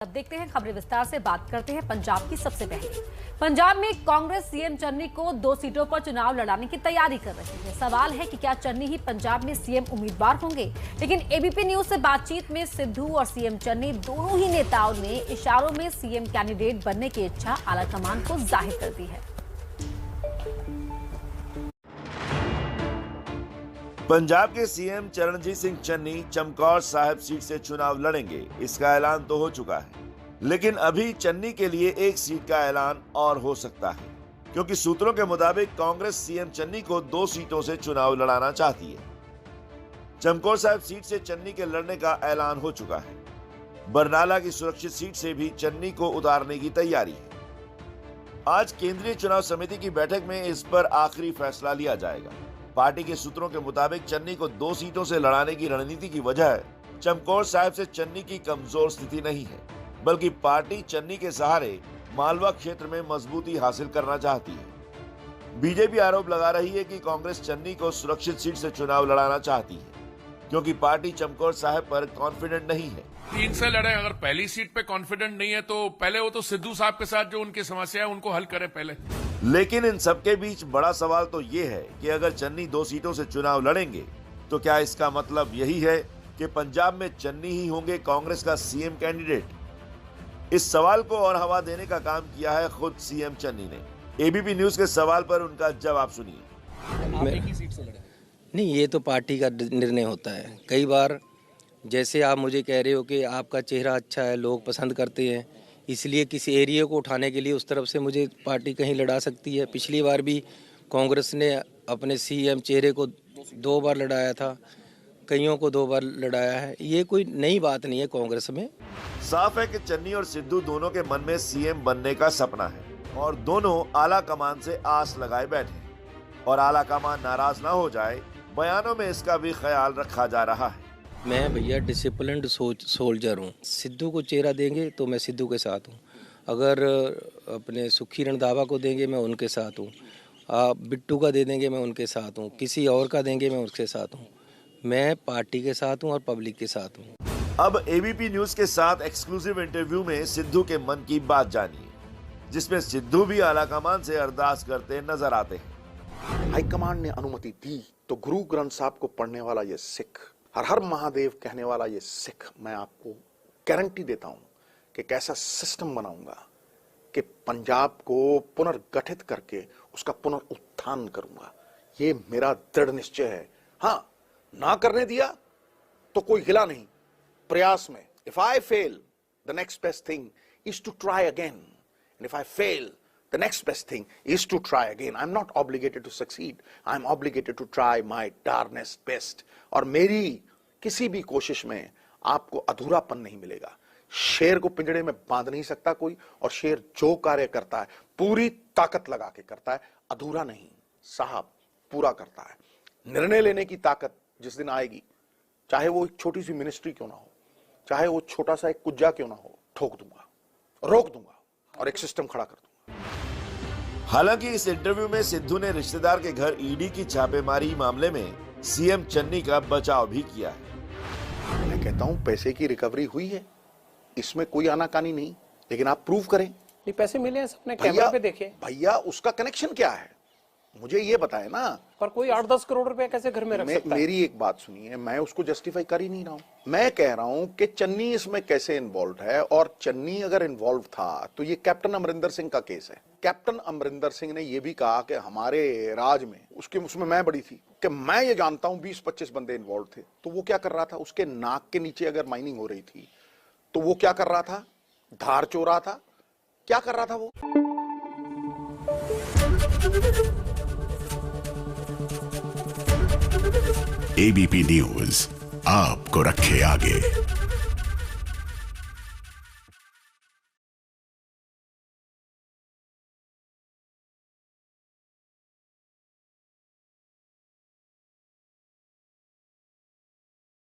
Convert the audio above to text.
अब देखते हैं खबरें विस्तार से। बात करते हैं पंजाब की। सबसे पहले पंजाब में कांग्रेस सीएम चन्नी को 2 सीटों पर चुनाव लड़ाने की तैयारी कर रही है। सवाल है कि क्या चन्नी ही पंजाब में सीएम उम्मीदवार होंगे। लेकिन एबीपी न्यूज से बातचीत में सिद्धू और सीएम चन्नी दोनों ही नेताओं ने इशारों में सीएम कैंडिडेट बनने की इच्छा आलाकमान को जाहिर कर दी है। पंजाब के सीएम चरणजीत सिंह चन्नी चमकौर साहिब सीट से चुनाव लड़ेंगे, इसका ऐलान तो हो चुका है। लेकिन अभी चन्नी के लिए एक सीट का ऐलान और हो सकता है, क्योंकि सूत्रों के मुताबिक कांग्रेस सीएम चन्नी को 2 सीटों से चुनाव लड़ाना चाहती है। चमकौर साहिब सीट से चन्नी के लड़ने का ऐलान हो चुका है। बरनाला की सुरक्षित सीट से भी चन्नी को उतारने की तैयारी है। आज केंद्रीय चुनाव समिति की बैठक में इस पर आखिरी फैसला लिया जाएगा। पार्टी के सूत्रों के मुताबिक चन्नी को 2 सीटों से लड़ाने की रणनीति की वजह चमकौर साहिब से चन्नी की कमजोर स्थिति नहीं है, बल्कि पार्टी चन्नी के सहारे मालवा क्षेत्र में मजबूती हासिल करना चाहती है। बीजेपी आरोप लगा रही है कि कांग्रेस चन्नी को सुरक्षित सीट से चुनाव लड़ाना चाहती है, क्योंकि पार्टी चमकौर साहिब पर कॉन्फिडेंट नहीं है। 3 से लड़े। अगर पहली सीट पे कॉन्फिडेंट नहीं है तो पहले वो तो सिद्धू साहब के साथ जो उनकी समस्या है उनको हल करे पहले। लेकिन इन सबके बीच बड़ा सवाल तो ये है कि अगर चन्नी 2 सीटों से चुनाव लड़ेंगे तो क्या इसका मतलब यही है कि पंजाब में चन्नी ही होंगे कांग्रेस का सीएम कैंडिडेट। इस सवाल को और हवा देने का काम किया है खुद सीएम चन्नी ने। एबीपी न्यूज के सवाल पर उनका जवाब सुनिए। आप एक ही सीट से लड़े? नहीं, ये तो पार्टी का निर्णय होता है। कई बार जैसे आप मुझे कह रहे हो कि आपका चेहरा अच्छा है, लोग पसंद करते हैं, इसलिए किसी एरिया को उठाने के लिए उस तरफ से मुझे पार्टी कहीं लड़ा सकती है। पिछली बार भी कांग्रेस ने अपने सीएम चेहरे को 2 बार लड़ाया था, कईयों को 2 बार लड़ाया है। ये कोई नई बात नहीं है कांग्रेस में। साफ है कि चन्नी और सिद्धू दोनों के मन में सीएम बनने का सपना है और दोनों आला कमान से आस लगाए बैठे और आला कमान नाराज ना हो जाए, बयानों में इसका भी ख्याल रखा जा रहा है। मैं भैया डिसिप्लिन्ड सोल्जर हूँ। सिद्धू को चेहरा देंगे तो मैं सिद्धू के साथ हूँ, अगर अपने सुखी रंधावा को देंगे मैं उनके साथ हूँ, बिट्टू का दे देंगे मैं उनके साथ हूँ, किसी और का देंगे मैं उसके साथ हूँ। मैं पार्टी के साथ हूँ और पब्लिक के साथ हूँ। अब एबीपी न्यूज के साथ एक्सक्लूसिव इंटरव्यू में सिद्धू के मन की बात जानिए, जिसमें सिद्धू भी आलाकमान से अरदास करते नजर आते हैं। हाईकमान ने अनुमति दी तो गुरु ग्रंथ साहब को पढ़ने वाला ये सिख, हर हर महादेव कहने वाला ये सिख, मैं आपको गारंटी देता हूं कि कैसा सिस्टम बनाऊंगा कि पंजाब को पुनर्गठित करके उसका पुनरुत्थान करूंगा। ये मेरा दृढ़ निश्चय है। हाँ, ना करने दिया तो कोई गिला नहीं। प्रयास में if I fail the next best thing is to try again, and if I fail the next best thing is to try again. I'm not obligated to succeed. I'm obligated to try my darnest best. और मेरी किसी भी कोशिश में आपको अधूरापन नहीं मिलेगा। शेर को पिंजड़े में बांध नहीं सकता कोई, और शेर जो कार्य करता है पूरी ताकत लगा के करता है, अधूरा नहीं साहब, पूरा करता है। निर्णय लेने की ताकत जिस दिन आएगी, चाहे वो एक छोटी सी मिनिस्ट्री क्यों ना हो, चाहे वो छोटा सा एक कुज्जा क्यों ना हो, ठोक दूंगा, रोक दूंगा और एक सिस्टम खड़ा कर दूंगा। हालांकि इस इंटरव्यू में सिद्धू ने रिश्तेदार के घर ईडी की छापेमारी मामले में सीएम चन्नी का बचाव भी किया है। मैं कहता हूं पैसे की रिकवरी हुई है, इसमें कोई आनाकानी नहीं, लेकिन आप प्रूव करें। ये पैसे मिले हैं, सबने कैमरा पे देखे। भैया उसका कनेक्शन क्या है, मुझे ये बताए ना। पर कोई 8-10 करोड़ रुपए कैसे घर में रख सकता है? मेरी एक बात सुनिए, मैं उसको जस्टिफाई कर ही नहीं रहा हूं। मैं कह रहा हूं कि चन्नी इसमें कैसे इन्वॉल्व है, और चन्नी अगर इन्वॉल्व था तो ये कैप्टन अमरिंदर सिंह का केस है। कैप्टन अमरिंदर सिंह ने ये भी कहा कि हमारे राज में उसमें मैं बड़ी थी कि मैं ये जानता हूं 20-25 बंदे इन्वॉल्व थे। तो वो क्या कर रहा था, उसके नाक के नीचे अगर माइनिंग हो रही थी तो वो क्या कर रहा था, धार चो रहा था, क्या कर रहा था वो। एबीपी न्यूज आपको रखे आगे।